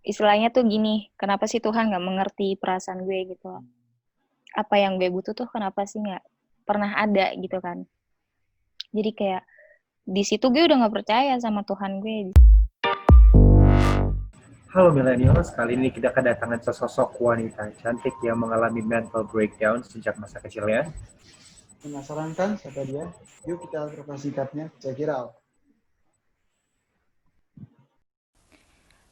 istilahnya tuh gini, kenapa sih Tuhan nggak mengerti perasaan gue gitu? Apa yang gue butuh tuh kenapa sih nggak pernah ada gitu kan? Jadi kayak di situ gue udah nggak percaya sama Tuhan gue. Halo millennials, kali ini kita kedatangan sesosok wanita cantik yang mengalami mental breakdown sejak masa kecilnya. Penasaran kan siapa dia? Yuk kita coba singkatnya, check it out.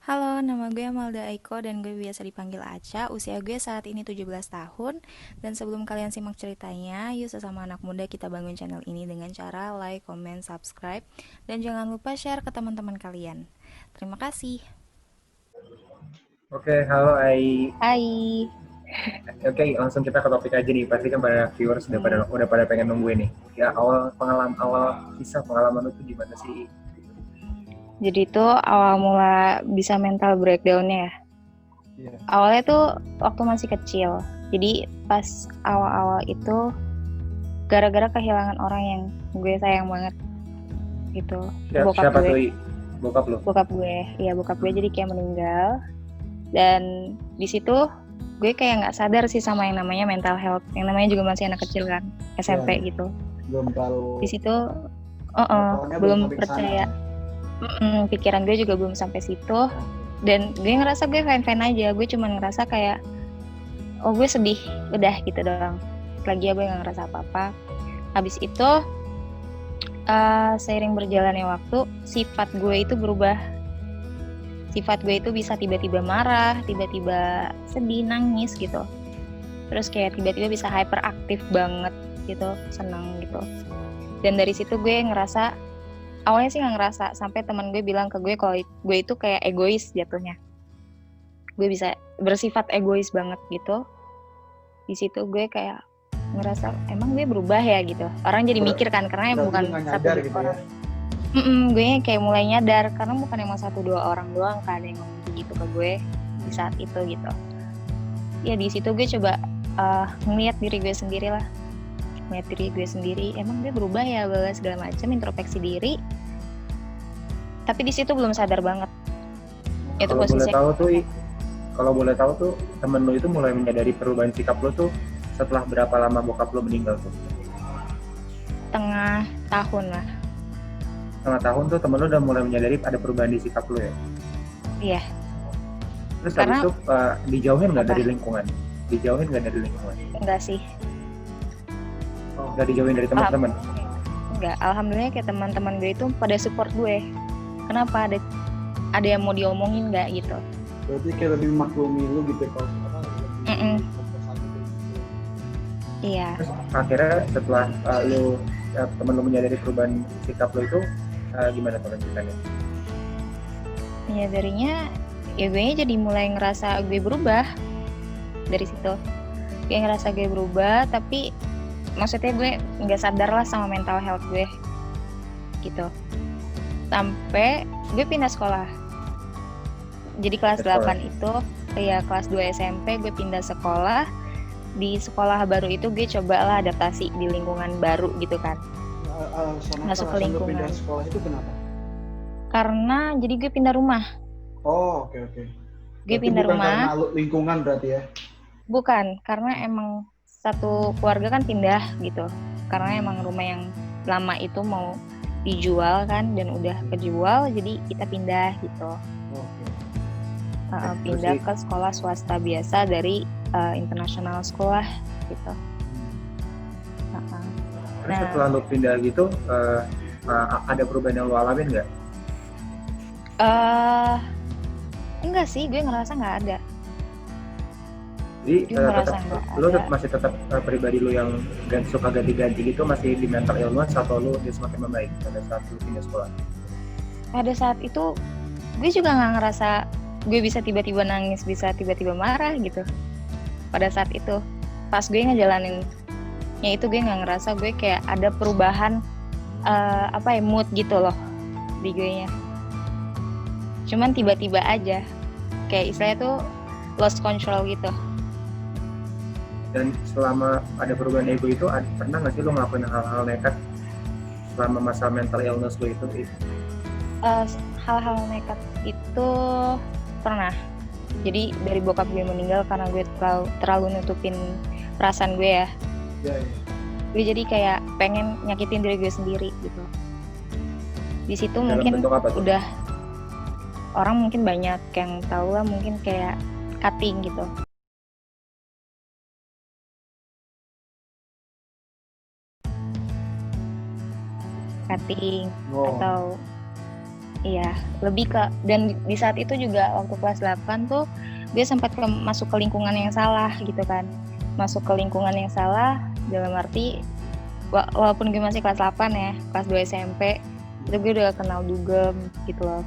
Halo, nama gue Amalda Aiko dan gue biasa dipanggil Aca. Usia gue saat ini 17 tahun. Dan sebelum kalian simak ceritanya, yuk sesama anak muda kita bangun channel ini dengan cara like, comment, subscribe. Dan jangan lupa share ke teman-teman kalian. Terima kasih. Oke, halo Ai. Hai. Oke, langsung kita ke topik aja nih. Pasti kan para viewers udah pada pengen nungguin nih. Ya awal kisah pengalaman lu tuh gimana sih? Jadi itu awal mula bisa mental breakdown-nya ya. Iya. Awalnya tuh waktu masih kecil. Jadi pas awal-awal itu gara-gara kehilangan orang yang gue sayang banget gitu. Siapa gue. tuh? Bokap lu? Bokap gue. Iya, bokap gue jadi kayak meninggal. Dan di situ gue kayak nggak sadar sih sama yang namanya mental health. Yang namanya juga masih anak kecil kan, SMP gitu. Belum terlalu. Di situ belum percaya. Pikiran gue juga belum sampai situ. Dan gue ngerasa gue fine-fine aja. Gue cuma ngerasa kayak oh gue sedih, udah gitu doang. Lagi gue nggak ngerasa apa-apa. Habis itu seiring berjalannya waktu, sifat gue itu berubah. Sifat gue itu bisa tiba-tiba marah, tiba-tiba sedih, nangis gitu. Terus kayak tiba-tiba bisa hyperaktif banget gitu, senang gitu. Dan dari situ gue ngerasa, awalnya sih nggak ngerasa, sampai teman gue bilang ke gue kalau gue itu kayak egois jatuhnya. Gue bisa bersifat egois banget gitu. Di situ gue kayak ngerasa emang gue berubah ya gitu. Orang jadi mikir kan karena bukan satu gitu orang. Gue kayak mulai nyadar karena bukan emang 1-2 orang doang kan yang ngomong gitu ke gue di saat itu gitu. Ya di situ gue coba ngeliat diri gue sendiri lah. Ngeliat diri gue sendiri, emang gue berubah ya, segala macam, introspeksi diri. Tapi di situ belum sadar banget. Itu posisinya. Kalau boleh tahu tuh temen lu itu mulai menyadari perubahan sikap lu tuh setelah berapa lama bokap lu meninggal tuh? Setengah tahun lah. Setengah tahun tuh temen lu udah mulai menyadari ada perubahan di sikap lu ya? Iya. Terus habis itu dijauhin nggak dari lingkungan? Dijauhin nggak dari lingkungan? Enggak sih. Nggak dijauhin dari teman-teman? Enggak, alhamdulillah kayak teman-teman gue itu pada support gue. Kenapa ada yang mau diomongin nggak gitu? Berarti kayak lebih maklumi lu gitu kalau sekarang. Iya. Terus akhirnya setelah temen lu menyadari perubahan sikap lu itu gimana tuh lanjutannya? Menyadarinya ya gue jadi mulai ngerasa gue berubah dari situ. Gue ngerasa gue berubah, tapi maksudnya gue nggak sadar lah sama mental health gue gitu. Sampai gue pindah sekolah. Jadi kelas 8 itu, ya kelas 2 SMP gue pindah sekolah. Di sekolah baru itu gue cobalah adaptasi di lingkungan baru gitu kan. Masuk ke lingkungan. Pindah sekolah itu kenapa? Karena jadi gue pindah rumah. Oh, oke. Gue pindah rumah. Karena lingkungan berarti ya? Bukan, karena emang satu keluarga kan pindah gitu. Karena emang rumah yang lama itu mau dijual kan dan udah kejual, jadi kita pindah gitu. Pindah ke sekolah swasta biasa dari international sekolah gitu. Terus setelah lu pindah gitu, ada perubahan yang lu alamin nggak? Enggak sih, gue ngerasa nggak ada. Jadi lu tetap pribadi lu yang suka ganti-ganti gitu masih di mental illness atau lu semakin membaik pada saat lu pindah sekolah? Pada saat itu gue juga nggak ngerasa gue bisa tiba-tiba nangis, bisa tiba-tiba marah gitu. Pada saat itu pas gue ngejalaninnya itu gue nggak ngerasa gue kayak ada perubahan mood gitu loh di gue nya. Cuman tiba-tiba aja kayak istilahnya tuh lost control gitu. Dan selama ada perubahan ego itu, pernah nggak sih lo ngelakuin hal-hal nekat selama masa mental illness lo itu? Hal-hal nekat itu pernah. Jadi dari bokap gue meninggal karena gue terlalu nutupin perasaan gue ya. Ya, ya. Gue jadi kayak pengen nyakitin diri gue sendiri gitu. Di situ Dalam mungkin bentuk apa tuh? udah orang mungkin banyak yang tahu lah, mungkin kayak cutting gitu. Cutting Oh. atau iya, lebih ke, dan di saat itu juga waktu kelas 8 tuh gue sempat masuk ke lingkungan yang salah gitu kan. Masuk ke lingkungan yang salah dalam arti walaupun gue masih kelas 8 ya, kelas 2 SMP itu gue udah kenal dugem gitu loh,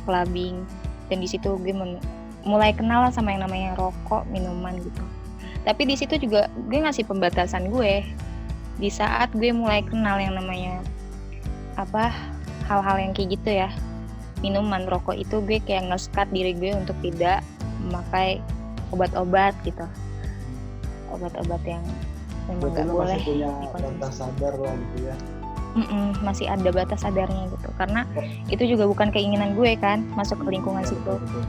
clubbing, dan di situ gue mulai kenal lah sama yang namanya rokok, minuman gitu. Tapi di situ juga gue ngasih pembatasan gue. Di saat gue mulai kenal yang namanya hal-hal yang kayak gitu ya, minuman, rokok, itu gue kayak nge-cut diri gue untuk tidak memakai obat-obat gitu, obat-obat yang memang Berarti nggak lu boleh masih punya dikonsumsi. batas sadar lah gitu ya. Masih ada batas sadarnya gitu, karena itu juga bukan keinginan gue kan masuk ke lingkungan Iya, situ. betul.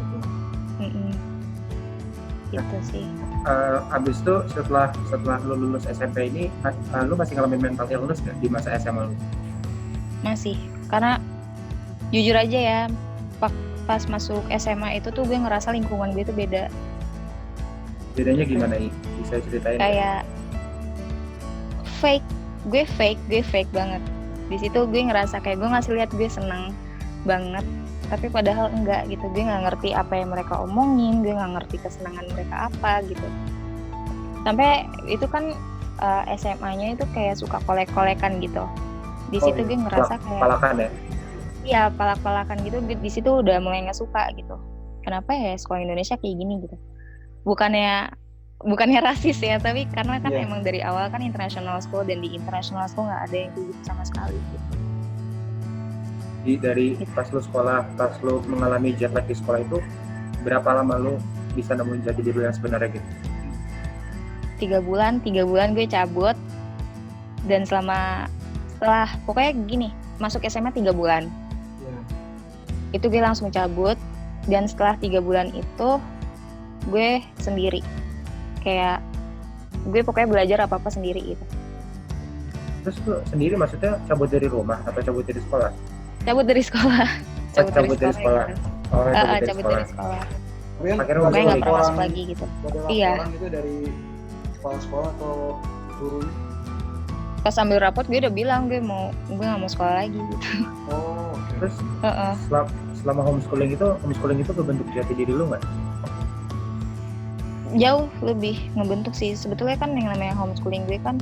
Gitu sih. Abis itu setelah lu lulus SMP ini, lu masih ngalamin mental illness nggak di masa SMA lu? Masih, karena jujur aja ya, pas masuk SMA itu tuh gue ngerasa lingkungan gue tuh beda. Bedanya gimana nih? Bisa ceritain? Kayak gue fake banget. Di situ gue ngerasa kayak gue ngasih lihat gue seneng banget, tapi padahal enggak gitu. Gue nggak ngerti apa yang mereka omongin, gue nggak ngerti kesenangan mereka apa gitu. Sampai itu kan SMA-nya itu kayak suka kolek-kolekan gitu. Di situ gue ngerasa kayak palakan ya? Iya, palak-palakan gitu. Di situ udah mulai nggak suka gitu. Kenapa ya sekolah Indonesia kayak gini gitu? Bukannya rasis ya, tapi karena kan emang dari awal kan international school, dan di international school nggak ada yang kayak gitu sama sekali gitu. Jadi dari pas lu mengalami jet lag di sekolah itu, berapa lama lu bisa nemuin jati diri lu yang sebenarnya gitu? 3 bulan gue cabut, dan setelah pokoknya gini, masuk SMA 3 bulan. Itu gue langsung cabut, dan setelah 3 bulan itu gue sendiri. Kayak gue pokoknya belajar apa-apa sendiri gitu. Terus lu sendiri maksudnya cabut dari rumah atau cabut dari sekolah? Cabut dari sekolah. Cabut dari sekolah. Oh, Cabut dari sekolah. Tapi kan Akhirnya Pokoknya nggak pernah laporan- masuk lagi gitu. ada Iya. laporan gitu dari kepala sekolah atau gurunya. Pas ambil rapot gue udah bilang gue nggak mau sekolah lagi gitu. Oh, oke. Terus selama homeschooling itu kebentuk jati diri lu nggak? Jauh lebih ngebentuk sih. Sebetulnya kan yang namanya homeschooling gue kan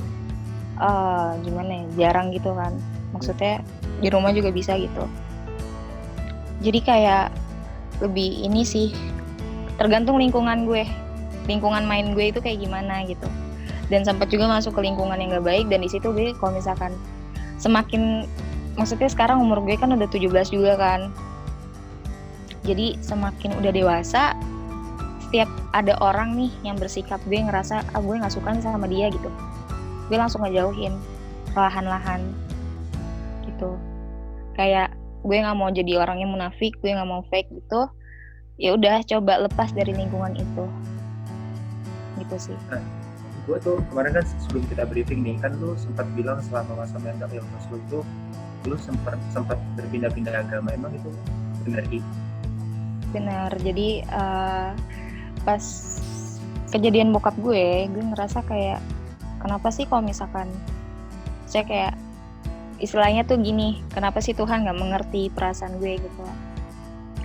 gimana ya, jarang gitu kan. Maksudnya di rumah juga bisa gitu. Jadi kayak lebih ini sih, tergantung lingkungan gue, lingkungan main gue itu kayak gimana gitu. Dan sempat juga masuk ke lingkungan yang gak baik, dan di situ gue kalau misalkan semakin, maksudnya sekarang umur gue kan udah 17 juga kan. Jadi semakin udah dewasa, setiap ada orang nih yang bersikap, gue ngerasa gue nggak suka nih sama dia gitu, gue langsung ngejauhin perlahan-lahan gitu. Kayak gue nggak mau jadi orang yang munafik, gue nggak mau fake gitu. Ya udah, coba lepas dari lingkungan itu gitu sih. Gue tuh kemarin kan sebelum kita briefing nih, kan lu sempat bilang selama masa mental illness lu itu lu sempat berpindah-pindah agama. Emang itu benar sih? Benar. Jadi pas kejadian bokap gue ngerasa kayak kenapa sih kalau misalkan saya kayak istilahnya tuh gini, kenapa sih Tuhan nggak mengerti perasaan gue gitu?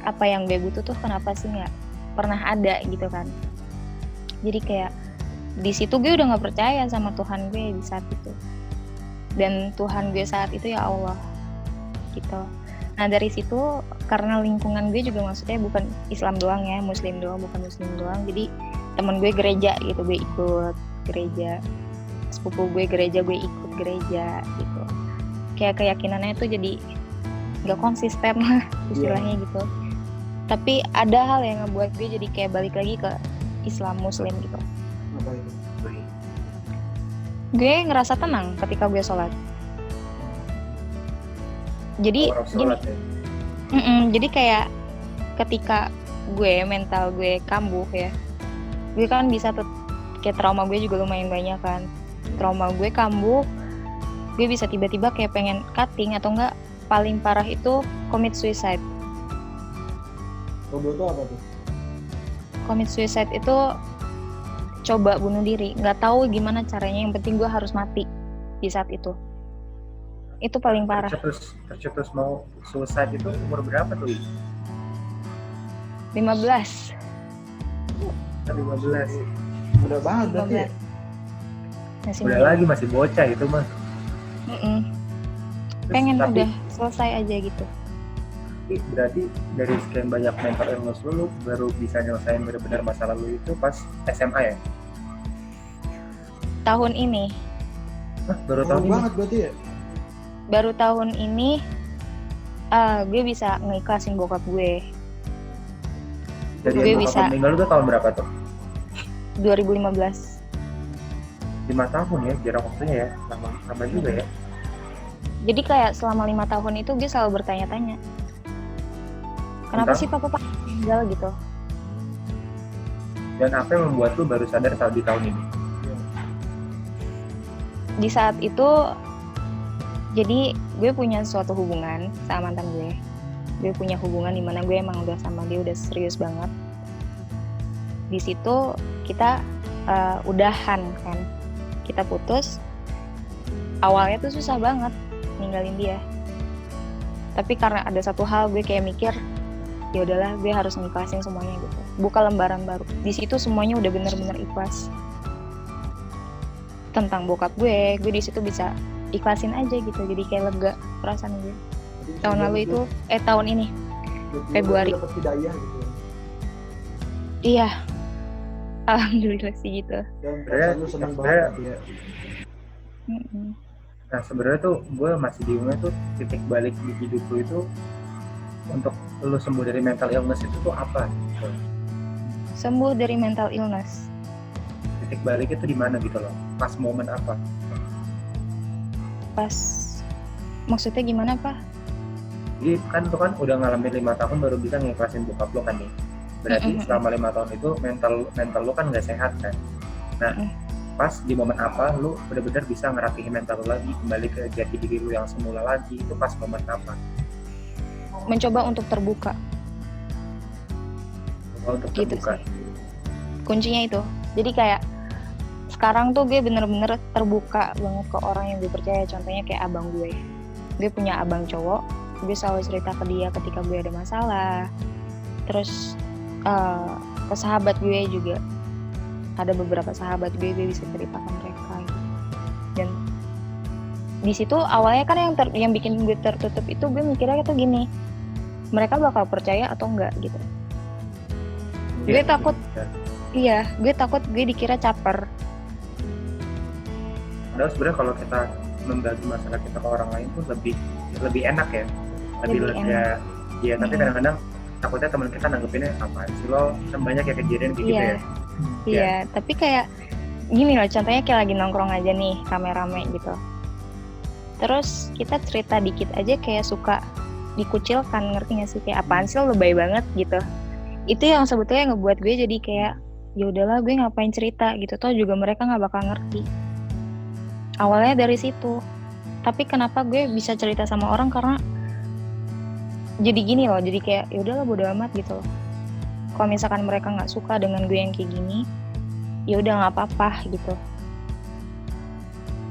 Apa yang gue butuh tuh kenapa sih nggak pernah ada gitu kan? Jadi kayak di situ gue udah nggak percaya sama Tuhan gue di saat itu, dan Tuhan gue saat itu ya Allah gitu. Nah dari situ, karena lingkungan gue juga maksudnya bukan Islam doang ya, Muslim doang, bukan Muslim doang. Jadi temen gue gereja gitu, gue ikut gereja. Sepupu gue gereja, gue ikut gereja gitu. Kayak keyakinannya tuh jadi gak konsisten lah istilahnya gitu. Tapi ada hal yang ngebuat gue jadi kayak balik lagi ke Islam Muslim gitu. Apa itu? Gue ngerasa tenang ketika gue sholat. Jadi Orang sholat ya? jadi kayak ketika gue, mental gue kambuh ya. Gue kan bisa kayak trauma gue juga lumayan banyak kan. Trauma gue kambuh, gue bisa tiba-tiba kayak pengen cutting atau enggak paling parah itu commit suicide. Kobo itu apa tuh? Commit suicide itu coba bunuh diri, nggak tahu gimana caranya, yang penting gue harus mati di saat itu. Itu paling parah. Tercetus mau suicide itu umur berapa tuh? 15. 15. Mudah banget berarti ya? Masih Udah muda. lagi masih bocah itu mah. Pengen Tapi- udah selesai aja gitu. Berarti dari sekian banyak mental illness lu baru bisa nyelesain benar-benar masa lalu itu pas SMA ya? Tahun ini, Baru Baru tahun ini? banget berarti ya? baru tahun ini gue bisa ngeikhlasin bokap gue. Jadi gue yang bisa. bokap meninggal itu tahun berapa tuh? 2015. 5 tahun ya, jarak waktunya ya, lama juga ya. Jadi kayak selama 5 tahun itu gue selalu bertanya-tanya, kenapa Tentang? sih papa meninggal gitu. Dan apa yang membuat lu baru sadar saat di tahun ini? Di saat itu, jadi gue punya suatu hubungan sama mantan gue. Gue punya hubungan dimana gue emang udah sama dia udah serius banget. Di situ kita udahan kan, kita putus. Awalnya tuh susah banget ninggalin dia. Tapi karena ada satu hal gue kayak mikir, ya udahlah gue harus ngikhlasin semuanya gitu. Buka lembaran baru. Di situ semuanya udah bener-bener ikhlas. Tentang bokap gue di situ bisa ikhlasin aja gitu. Jadi kayak lega perasaan gue. Tahun lalu itu, tahun ini, Februari. Dapat hidayah gitu ya. iya. Alhamdulillah sih gitu. Dan perasaan lu senang banget ya. Nah sebenarnya tuh gue masih bingungnya tuh titik balik di hidup lu itu untuk lu sembuh dari mental illness itu tuh apa? Sembuh dari mental illness. Titik balik itu di mana gitu loh? Pas momen apa? Pas, maksudnya gimana Pak? Jadi kan tuh kan udah ngalamin 5 tahun baru bisa ngikhlasin bokap lo kan nih. Berarti selama 5 tahun itu mental lo kan nggak sehat kan. Nah pas di momen apa lu benar-benar bisa ngerapihin mental lu lagi, kembali ke jati diri lu yang semula lagi, itu pas momen apa? Mencoba untuk terbuka. Untuk Gitu terbuka. sih. Kuncinya itu. Jadi kayak sekarang tuh gue bener-bener terbuka banget ke orang yang gue percaya. Contohnya kayak abang gue. Gue punya abang cowok. Gue selalu cerita ke dia ketika gue ada masalah. Terus ke sahabat gue juga. Ada beberapa sahabat gue bisa ceritakan mereka gitu. Dan di situ awalnya kan yang bikin gue tertutup itu gue mikirnya tuh gini, mereka bakal percaya atau enggak gitu. Gue takut. Iya, gue takut gue dikira caper. Padahal sebenarnya kalau kita membagi masalah kita ke orang lain tuh lebih enak ya, lebih lega. Iya, tapi kadang-kadang takutnya teman kita nanggepinnya apaan sih lo, kan banyak ya kejadian kayak gitu ya. Iya, tapi kayak gini loh, contohnya kayak lagi nongkrong aja nih, rame-rame gitu. Terus kita cerita dikit aja kayak suka dikucilkan, ngerti gak sih? Kayak apaan sih lo lebay banget gitu. Itu yang sebetulnya ngebuat gue jadi kayak ya udahlah gue ngapain cerita gitu, toh juga mereka nggak bakal ngerti. Awalnya dari situ. Tapi kenapa gue bisa cerita sama orang, karena jadi gini loh, jadi kayak ya udahlah bodo amat gitu loh. Kalau misalkan mereka nggak suka dengan gue yang kayak gini, ya udah nggak apa-apa gitu.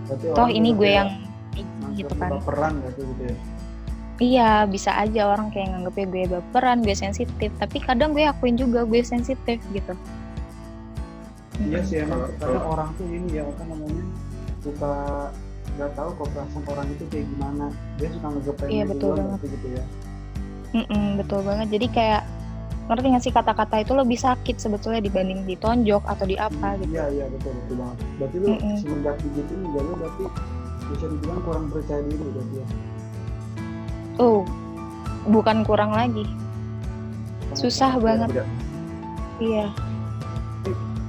Berarti Toh orang ini juga gue kayak yang gitu kan. baperan gitu ya. Iya, bisa aja orang kayak nganggepnya gue baperan, gue sensitif. Tapi kadang gue akuin juga gue sensitif gitu. Iya sih emang karena orang tuh ini ya apa namanya suka nggak tahu kok perasaan orang itu kayak gimana. Dia suka ngegepen Iya, betul banget. gitu ya. Betul banget. Jadi kayak ngerti nggak sih, kata-kata itu lebih sakit sebetulnya dibanding ditonjok atau di apa gitu. Iya betul banget. Berarti lu semenjak begitu juga lu berarti bisa dibilang kurang percaya diri berarti ya. Oh, bukan kurang lagi. Susah banget. Udah, Iya.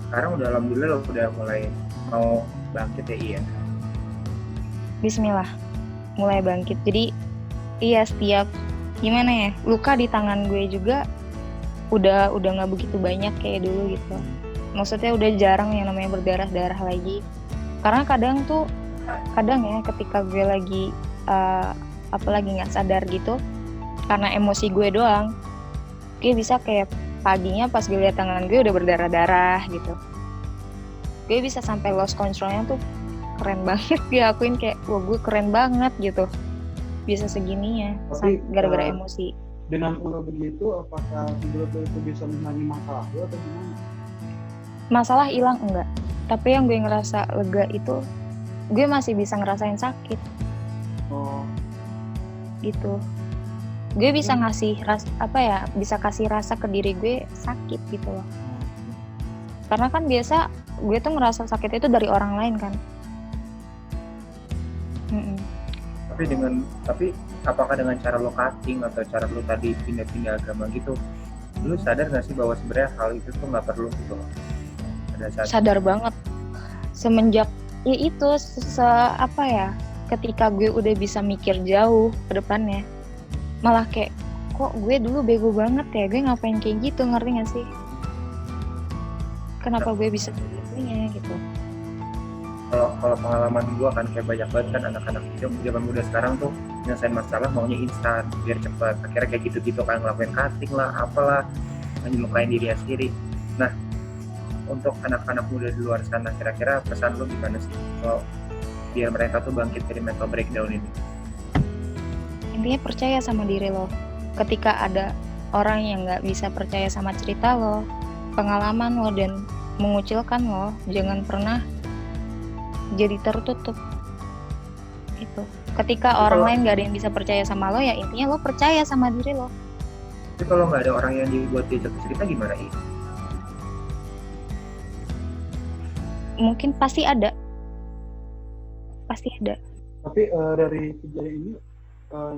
sekarang udah alhamdulillah lo udah mulai mau bangkit ya. Iya. Bismillah. Mulai bangkit. Jadi iya, setiap gimana ya, luka di tangan gue juga udah nggak begitu banyak kayak dulu gitu. Maksudnya udah jarang yang namanya berdarah-darah lagi. Karena kadang ya ketika gue lagi apalagi nggak sadar gitu, karena emosi gue doang, gue bisa kayak paginya pas gue lihat tangan gue udah berdarah-darah gitu. Gue bisa sampai lost controlnya tuh keren banget, gue akuin kayak wah gue keren banget gitu, bisa segininya Tapi, gara-gara emosi. Dengan lo begitu, apakah lo itu bisa menangani masalah lo atau gimana? Masalah hilang enggak, tapi yang gue ngerasa lega itu gue masih bisa ngerasain sakit Oh, gitu. Gue bisa ngasih bisa kasih rasa ke diri gue sakit gitu loh. Karena kan biasa gue tuh ngerasa sakit itu dari orang lain kan. Tapi apakah dengan cara lo cutting atau cara lo tadi pindah-pindah agama gitu, lo sadar nggak sih bahwa sebenarnya hal itu tuh nggak perlu gitu loh? Sadar banget semenjak ya itu ketika gue udah bisa mikir jauh ke depannya, malah kayak kok gue dulu bego banget ya, gue ngapain kayak gitu, ngerti gak sih? Kenapa gue bisa begitunya gitu? Kalau pengalaman gue kan kayak banyak banget kan anak-anak zaman muda sekarang tuh nyelesain masalah maunya instan biar cepat, akhirnya kayak gitu-gitu kan ngelakuin cutting lah apalah, menyukai dirinya sendiri. Nah, untuk anak-anak muda di luar sana kira-kira pesan lo gimana sih kalau biar mereka tuh bangkit dari mental breakdown ini? Intinya percaya sama diri lo. Ketika ada orang yang nggak bisa percaya sama cerita lo, pengalaman lo, dan mengucilkan lo, jangan pernah jadi tertutup. Itu. Ketika orang lain nggak ada yang bisa percaya sama lo, ya intinya lo percaya sama diri lo. Tapi kalau nggak ada orang yang dibuat diajak cerita gimana ini? Mungkin pasti ada. tapi dari kejadian ini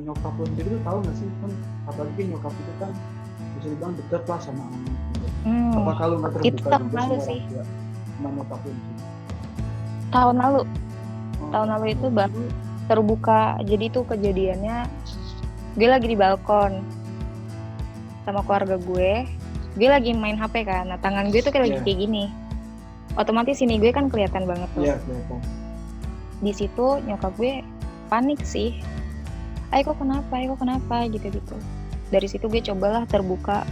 nyokap lo sendiri tuh tahu nggak sih, kan apalagi nyokap itu kan bisa dibilang deket lah sama anak. Apakah lo nggak terbuka Itu juga tahun sama lalu orang sih. tua sama nyokap lo di sini? Tahun lalu itu baru terbuka. Jadi tuh kejadiannya gue lagi di balkon sama keluarga gue lagi main HP kan. Nah tangan gue tuh kayak lagi kayak gini, otomatis ini gue kan kelihatan banget tuh. Iya, kelihatan. Di situ nyokap gue panik sih, Aiko kenapa gitu. Dari situ gue cobalah terbuka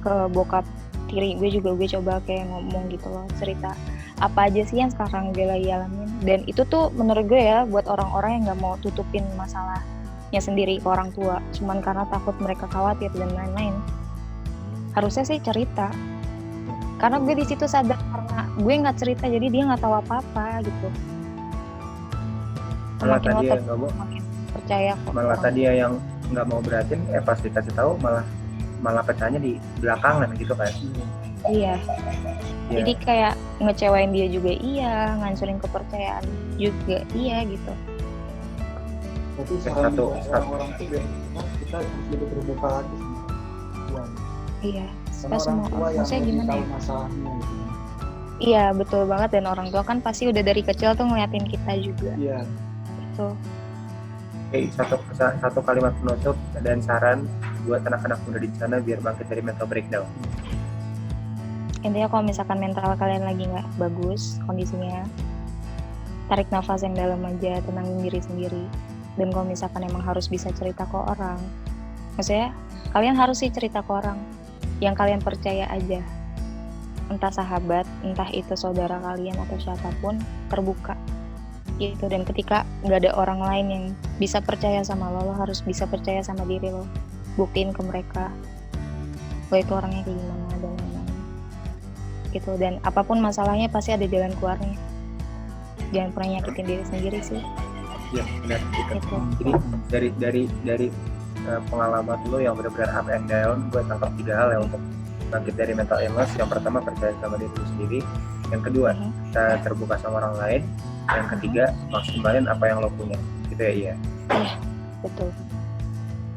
ke bokap tiri gue juga, gue coba kayak ngomong gitu loh, cerita apa aja sih yang sekarang gue lagi alamin. Dan itu tuh menurut gue ya buat orang-orang yang nggak mau tutupin masalahnya sendiri ke orang tua cuman karena takut mereka khawatir dan lain-lain, harusnya sih cerita. Karena gue di situ sadar karena gue nggak cerita jadi dia nggak tahu apa-apa gitu. Malah Makin tadi lo yang nggak mau, makin percaya kok. malah tadi yang nggak mau beratin, pas dikasih tahu malah pecahnya di belakangan gitu kan? Iya. Ya. Jadi kayak ngecewain dia juga iya, ngancurin kepercayaan juga iya gitu. Tapi saran buat orang-orang tuh biar kita harus lebih terbuka lagi sama orang. Iya. Sama orang Semua tua yang maksudnya lebih gimana tahu ya? masalahnya gitu. Iya betul banget, dan orang tua kan pasti udah dari kecil tuh ngeliatin kita juga. Iya. Gitu. Oke, satu kalimat penutup dan saran buat anak-anak muda di sana biar bangkit dari mental breakdown. Intinya kalau misalkan mental kalian lagi nggak bagus kondisinya, tarik nafas yang dalam aja, tenangin diri sendiri. Dan kalau misalkan emang harus bisa cerita ke orang, maksudnya kalian harus sih cerita ke orang yang kalian percaya aja, entah sahabat, entah itu saudara kalian atau siapapun, terbuka gitu. Dan ketika nggak ada orang lain yang bisa percaya sama lo harus bisa percaya sama diri lo, buktiin ke mereka lo itu orangnya kayak gimana dan lain-lain gitu. Dan apapun masalahnya pasti ada jalan keluarnya, jangan pernah nyakitin diri sendiri sih. Ya benar gitu. Gitu. Jadi dari pengalaman lo yang benar-benar up and down, gue tangkap 3 hal ya untuk bangkit dari mental illness. Yang pertama, percaya sama diri sendiri. Yang kedua, kita terbuka sama orang lain. Yang ketiga, maksimalin apa yang lo punya gitu ya. Iya Betul.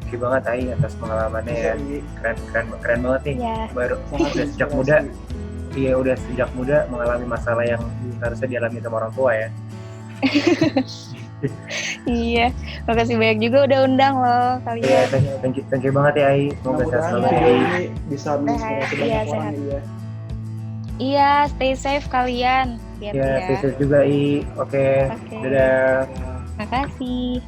Oke banget Ai atas pengalamannya ya, keren banget nih. Ya. Baru udah sejak muda, udah sejak muda mengalami masalah yang harusnya dialami sama orang tua ya. Iya, makasih banyak juga udah undang loh Iya, kalian. thank you banget ya Ai. Semoga sehat Mudah-mudahan selalu ya video Ai. ini bisa menginspirasi Iya, banyak orang sehat. ya. Iya, stay safe kalian. Ya, Hati-hati stay ya. safe juga Ai. Oke, Oke. dadah. Makasih.